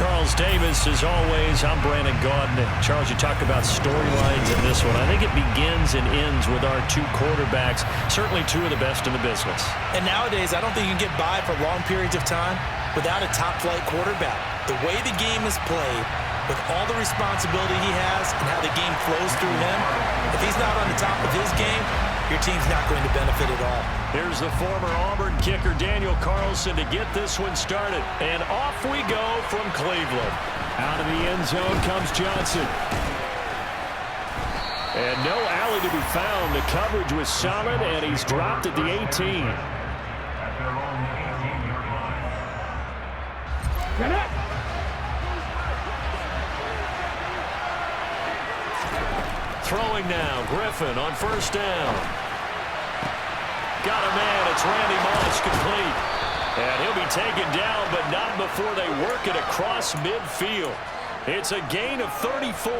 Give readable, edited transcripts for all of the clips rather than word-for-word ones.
Charles Davis, as always, I'm Brandon Gaudin. Charles, you talk about storylines in this one. I think it begins and ends with our two quarterbacks, certainly two of the best in the business. And nowadays, I don't think you can get by for long periods of time without a top-flight quarterback. The way the game is played, with all the responsibility he has and how the game flows through him, if he's not on the top of his game, your team's not going to benefit at all. Here's the former Auburn kicker, Daniel Carlson, to get this one started. And off we go from Cleveland. Out of the end zone comes Johnson. And no alley to be found. The coverage was solid, and he's dropped at the 18. Throwing now, Griffin on first down. Got a man, it's Randy Moss, complete. And he'll be taken down, but not before they work it across midfield. It's a gain of 34.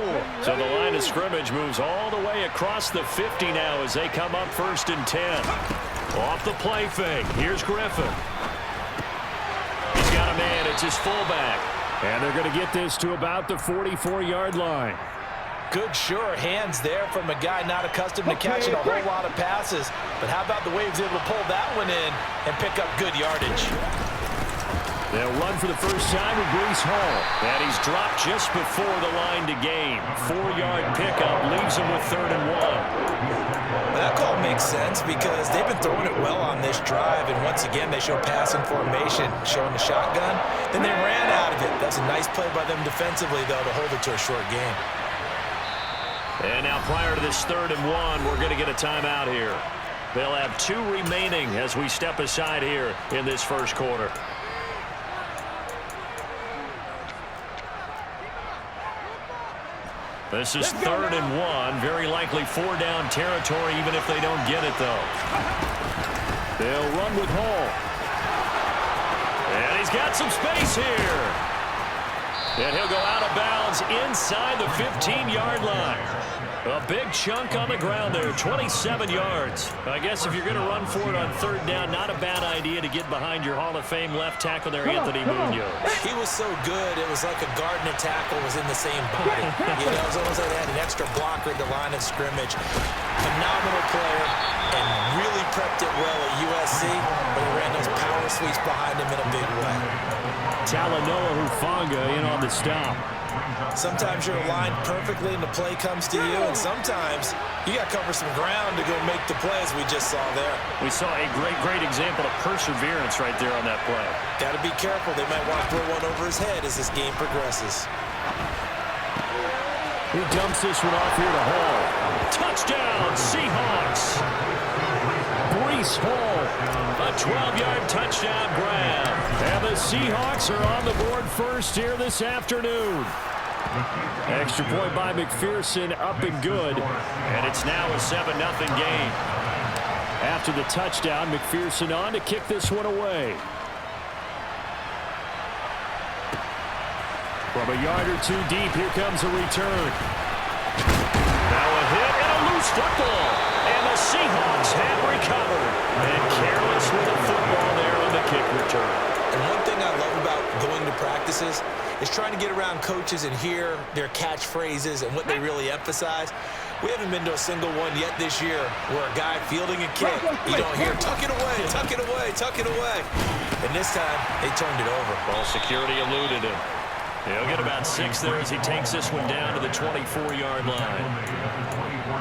So the line of scrimmage moves all the way across the 50 now as they come up 1st and 10. Off the play fake, here's Griffin. He's got a man, it's his fullback. And they're going to get this to about the 44-yard line. Good, sure hands there from a guy not accustomed to catching a whole lot of passes. But how about the way he was able to pull that one in and pick up good yardage? They'll run for the first time with Breece Hall. And he's dropped just before the line to gain. 4-yard pickup leaves him with 3rd and 1. That call makes sense because they've been throwing it well on this drive. And once again, they show passing formation, showing the shotgun. Then they ran out of it. That's a nice play by them defensively, though, to hold it to a short game. And now prior to this 3rd and 1, we're going to get a timeout here. They'll have 2 remaining as we step aside here in this first quarter. This is 3rd and 1. Very likely 4-down territory even if they don't get it, though. They'll run with Hall. And he's got some space here. And he'll go out of bounds inside the 15-yard line. A big chunk on the ground there, 27 yards. I guess if you're going to run for it on 3rd down, not a bad idea to get behind your Hall of Fame left tackle there, Anthony Munoz. He was so good, it was like a guard and a tackle was in the same body. You know, it was almost like they had an extra blocker at the line of scrimmage. Phenomenal player and really prepped it well at USC, but he ran those power sweeps behind him in a big way. Talanoa Hufanga in on the stop. Sometimes you're aligned perfectly and the play comes to you, and sometimes you got to cover some ground to go make the play, as we just saw there. We saw a great example of perseverance right there on that play. Got to be careful. They might want to throw one over his head as this game progresses. He dumps this one off here to Hall. Touchdown, Seahawks. Breece Hall, a 12-yard touchdown grab. And the Seahawks are on the board first here this afternoon. Extra point by McPherson, up and good. And it's now a 7-0 game. After the touchdown, McPherson on to kick this one away. From a yard or 2 deep, here comes a return. Now a hit and a loose football. And the Seahawks have recovered. And careless with the football there on the kick return. And one thing I love about going to practices is trying to get around coaches and hear their catchphrases and what they really emphasize. We haven't been to a single one yet this year where a guy fielding a kick, you don't hear, tuck it away, tuck it away, tuck it away. And this time, they turned it over. Ball security eluded him. He'll get about 6 there as he takes this one down to the 24-yard line.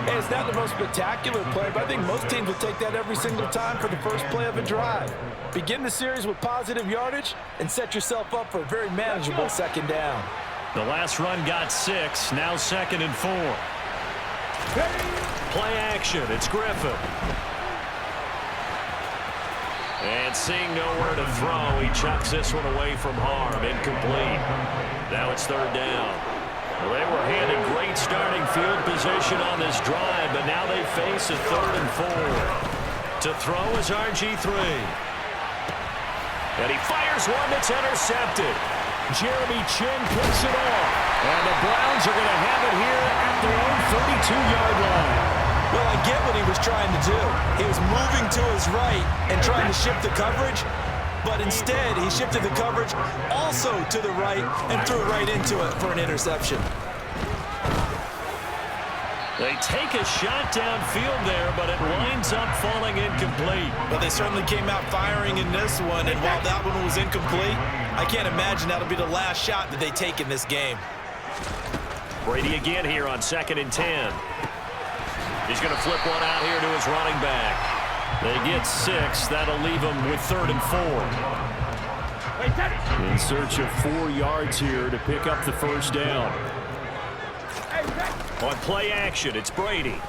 Hey, it's not the most spectacular play, but I think most teams will take that every single time for the first play of a drive. Begin the series with positive yardage and set yourself up for a very manageable 2nd down. The last run got 6, now 2nd and 4. Play action, it's Griffin. And seeing nowhere to throw, he chucks this one away from harm, incomplete. Now it's 3rd down. Well, they were handed great starting field position on this drive, but now they face a 3rd and 4. To throw is RG3. And he fires one that's intercepted. Jeremy Chin picks it off. And the Browns are going to have it here at their own 32-yard line. Well, I get what he was trying to do. He was moving to his right and trying to shift the coverage. but instead he shifted the coverage also to the right and threw right into it for an interception. They take a shot downfield there, but it winds up falling incomplete. But they certainly came out firing in this one, and while that one was incomplete, I can't imagine that'll be the last shot that they take in this game. Brady again here on 2nd and 10. He's going to flip one out here to his running back. They get 6. That'll leave them with 3rd and 4. In search of 4 yards here to pick up the first down. On play action, it's Brady.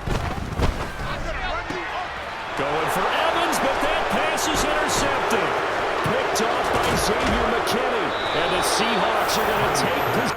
Going for Evans, but that pass is intercepted. Picked off by Xavier McKinney. And the Seahawks are going to take this.